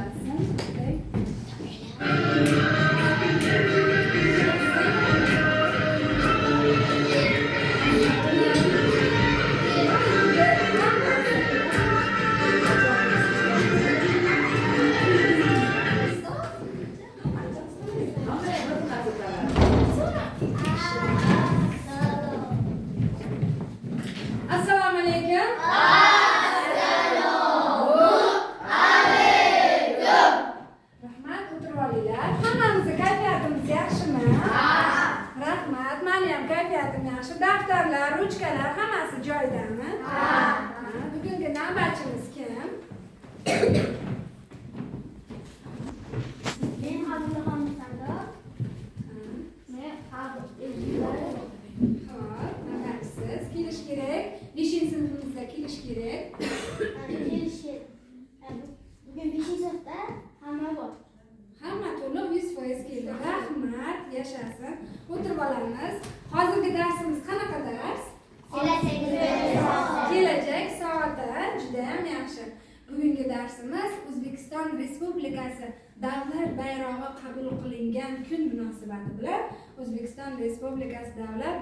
boshlatsin. Assalomu alaykum. Rahmat, o'tirib olinglar. Hammamizni kayfiyatimiz yaxshimi? Rahmat, meni ham kayfiyatim yaxshi. Daftarlar, ruchkalar hammasi joyidami? Bugungi navbatchimiz kim? Men Abdullaxon Musandoq. Men Xo'p, navbatchisiz. Kelish kerak. 5-sinfimizda kelish kerak. Bugun 5-sinfda hamma bor. Hamma to'liq 100% keldi. Rahmat, yashasin. O'tirib olamiz. Hozirgi darsimiz qanaqa dars? Kelajak soati juda ham yaxshi. Bugungi darsimiz O'zbekiston Respublikasi davlat bayrog'i qabul qilingan kun munosabati bilan O'zbekiston Respublikasi davlat